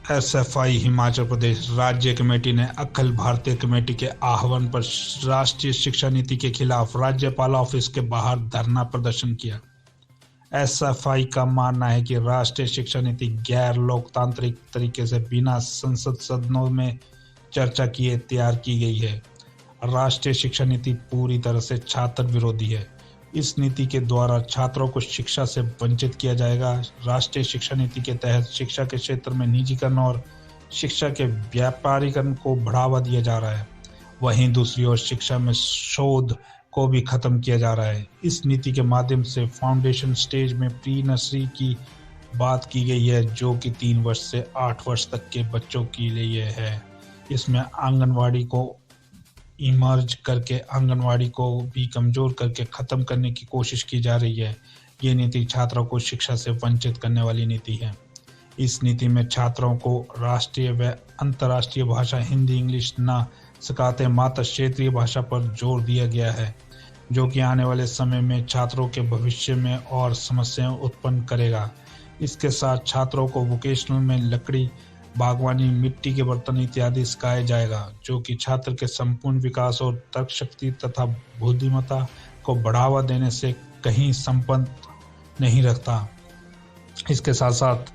SFI Himachal Pradesh राज्य committee ने Akhil Bharatiya committee के आह्वान पर राष्ट्रीय शिक्षा नीति के खिलाफ राज्यपाल ऑफिस के बाहर धरना प्रदर्शन किया। एसएफआई का मानना है कि राष्ट्रीय शिक्षा नीति गैर लोकतांत्रिक तरीके से बिना संसद सदनों में चर्चा किए तैयार की गई है। राष्ट्रीय शिक्षा नीति पूरी तरह से छात्र विरोधी है। इस नीति के द्वारा छात्रों को शिक्षा से वंचित किया जाएगा। राष्ट्रीय शिक्षा नीति के तहत शिक्षा के क्षेत्र में निजीकरण और शिक्षा के व्यापारीकरण को बढ़ावा दिया जा रहा है। वहीं दूसरी ओर शिक्षा में शोध को भी खत्म किया जा रहा है। इस नीति के माध्यम से फाउंडेशन स्टेज में प्री नर्सरी की बात की गई है, जो कि 3 वर्ष से 8 वर्ष तक के बच्चों के लिए है। इसमें आंगनवाड़ी को इमर्ज करके आंगनवाड़ी को भी कमजोर करके खत्म करने की कोशिश की जा रही है। ये नीति छात्रों को शिक्षा से वंचित करने वाली नीति है। इस नीति में छात्रों को राष्ट्रीय व अंतर्राष्ट्रीय भाषा हिंदी इंग्लिश न सिखाते मात्र क्षेत्रीय भाषा पर जोर दिया गया है, जो कि आने वाले समय में छात्रों के भविष्य में और समस्याएं उत्पन्न करेगा। इसके साथ छात्रों को वोकेशनल में लकड़ी, बागवानी, मिट्टी के बर्तन इत्यादि सिखाया जाएगा, जो कि छात्र के संपूर्ण विकास और तर्क शक्ति तथा बुद्धिमत्ता को बढ़ावा देने से कहीं संबंध नहीं रखता। इसके साथ साथ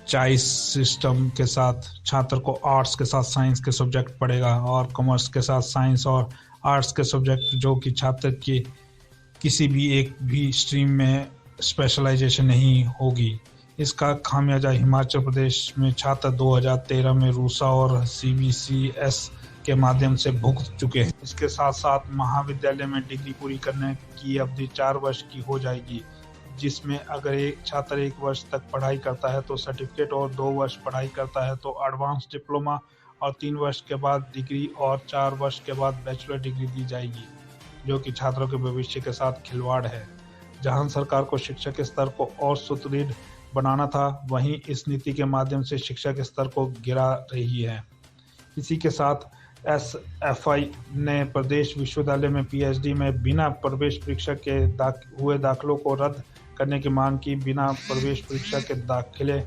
चॉइस सिस्टम के साथ छात्र को आर्ट्स के साथ साइंस के सब्जेक्ट पढ़ेगा और कॉमर्स के साथ साइंस और आर्ट्स के सब्जेक्ट, जो कि छात्र की किसी भी एक भी स्ट्रीम में स्पेशलाइजेशन नहीं होगी। इसका खामियाजा हिमाचल प्रदेश में छात्र 2013 में रूसा और सीबीसीएस के माध्यम से भुगत चुके हैं। इसके साथ साथ महाविद्यालय में डिग्री पूरी करने की अवधि 4 वर्ष की हो जाएगी, जिसमें अगर एक छात्र 1 वर्ष तक पढ़ाई करता है तो सर्टिफिकेट और 2 वर्ष पढ़ाई करता है तो एडवांस डिप्लोमा और 3 वर्ष के बाद डिग्री और 4 वर्ष के बाद बैचलर डिग्री दी जाएगी, जो कि छात्रों के भविष्य के साथ खिलवाड़ है। जहां सरकार को शिक्षा के स्तर को और सुदृढ़ बनाना था, वहीं इस नीति के माध्यम से शिक्षा के स्तर को गिरा रही है। इसी के साथ एसएफआई ने प्रदेश विश्वविद्यालय में पीएचडी में बिना प्रवेश परीक्षा के हुए दाखिलों को रद्द करने की मांग की। बिना प्रवेश परीक्षा के दाखिले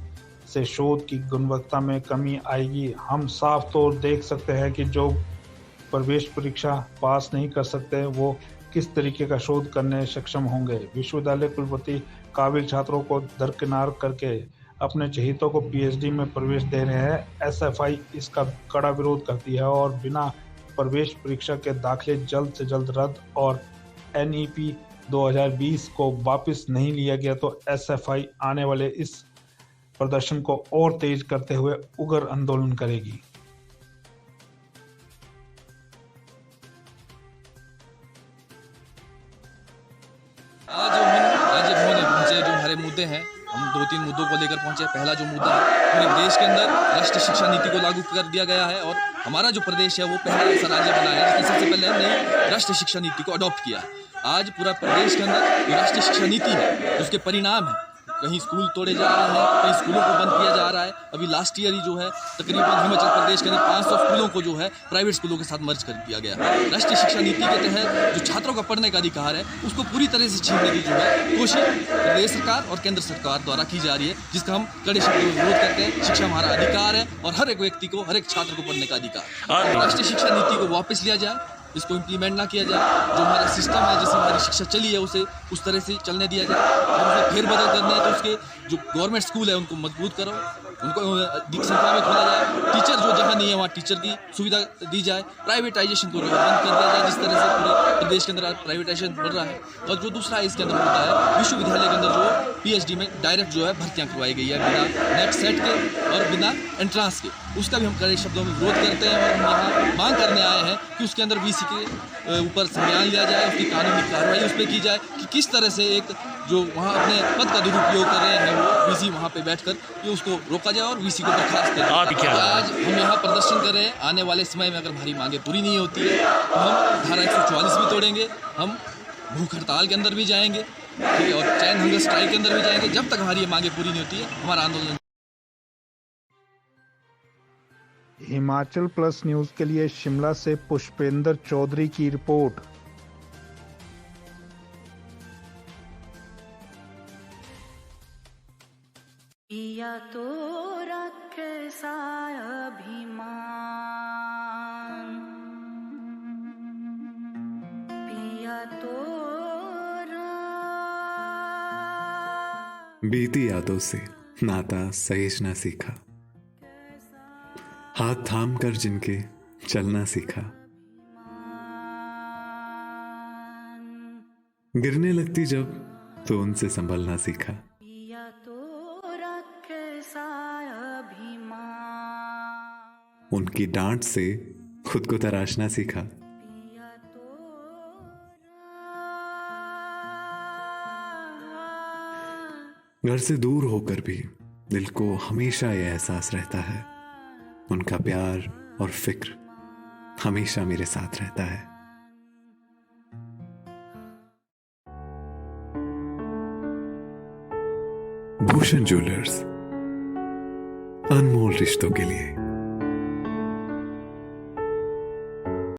से शोध की गुणवत्ता में कमी आएगी। हम साफ तौर देख सकते हैं कि जो प्रवेश परीक्षा पास नहीं कर सकते वो किस तरीके का शोध करने सक्षम होंगे। विश्वविद्यालय कुलपति काबिल छात्रों को दरकिनार करके अपने चहेतों को पीएचडी में प्रवेश दे रहे हैं। एसएफआई इसका कड़ा विरोध करती है और बिना प्रवेश परीक्षा के दाखिले जल्द से जल्द रद्द और एनईपी 2020 को वापस नहीं लिया गया तो एसएफआई आने वाले इस प्रदर्शन को और तेज करते हुए उग्र आंदोलन करेगी। आज उन्होंने पहुंचे जो हमारे मुद्दे हैं, हम 2-3 मुद्दों को लेकर पहुंचे। पहला जो मुद्दा है, पूरे देश के अंदर राष्ट्रीय शिक्षा नीति को लागू कर दिया गया है और हमारा जो प्रदेश है वो पहला ऐसा राज्य बना है जिसने सबसे पहले हमने राष्ट्रीय शिक्षा नीति को अडॉप्ट किया। आज पूरा प्रदेश के अंदर जो राष्ट्रीय शिक्षा नीति है उसके परिणाम है, कहीं स्कूल तोड़े जा रहे हैं, कहीं स्कूलों को बंद किया जा रहा है। अभी लास्ट ईयर ही जो है तकरीबन हिमाचल प्रदेश के अंदर 500 स्कूलों को जो है प्राइवेट स्कूलों के साथ मर्ज कर दिया गया। राष्ट्रीय शिक्षा नीति के तहत जो छात्रों का पढ़ने का अधिकार है उसको पूरी तरह से छीनने की जो है कोशिश प्रदेश सरकार और केंद्र सरकार द्वारा की जा रही है, जिसका हम कड़े शब्दों में विरोध करते हैं। शिक्षा हमारा अधिकार है और हर एक व्यक्ति को, हर एक छात्र को पढ़ने का अधिकार। राष्ट्रीय शिक्षा नीति को वापस लिया जाए, इसको इम्प्लीमेंट ना किया जाए। जो हमारा सिस्टम है, जिससे हमारी शिक्षा चली है, उसे उस तरह से चलने दिया जाए। और उसमें फेरबदल करना है तो उसके जो गवर्नमेंट स्कूल है उनको मजबूत करो, उनको अधिक संख्या में खोला जाए। टीचर जो जहाँ नहीं है वहाँ टीचर की सुविधा दी जाए। प्राइवेटाइजेशन को जो बंद कर दिया जाए, जिस तरह से पूरे प्रदेश के अंदर प्राइवेटाइजेशन बढ़ रहा है। और जो दूसरा इसके अंदर होता है, विश्वविद्यालय के अंदर जो पीएचडी में डायरेक्ट जो है भर्तियाँ करवाई गई है बिना नेट सेट के और बिना एंट्रांस के, उसका भी हम कड़े शब्दों में विरोध करते हैं। और हम यहाँ मांग करने आए हैं कि उसके अंदर वीसी के ऊपर संज्ञान लिया जाए, उसकी कानूनी कार्रवाई उस पर की जाए कि किस तरह से एक जो वहाँ अपने पद का दुरुपयोग कर रहे हैं वो वीसी वहाँ पे बैठकर ये उसको रोका जाए और वीसी को बर्खास्त कर दिया। आज हम यहाँ प्रदर्शन कर रहे हैं। आने वाले समय में अगर हमारी मांगे पूरी नहीं होती है तो हम धारा 144 भी तोड़ेंगे, हम भूख हड़ताल के अंदर भी जाएंगे, ठीक है, और चैन हंगर स्ट्राइक के अंदर भी जाएंगे। जब तक हमारी मांगे पूरी नहीं होती है हमारा आंदोलन। हिमाचल प्लस न्यूज के लिए शिमला से पुष्पेंद्र चौधरी की रिपोर्ट। या तो रात कैसा अभिमान पिया तोरा। बीती यादों से नाता सहेजना सीखा, हाथ थाम कर जिनके चलना सीखा, गिरने लगती जब तो उनसे संभलना सीखा। पिया तोरा कैसा अभिमान उनकी डांट से खुद को तराशना सीखा। पिया तोरा। घर से दूर होकर भी दिल को हमेशा यह एहसास रहता है, उनका प्यार और फिक्र हमेशा मेरे साथ रहता है। भूषण ज्वेलर्स, अनमोल रिश्तों के लिए।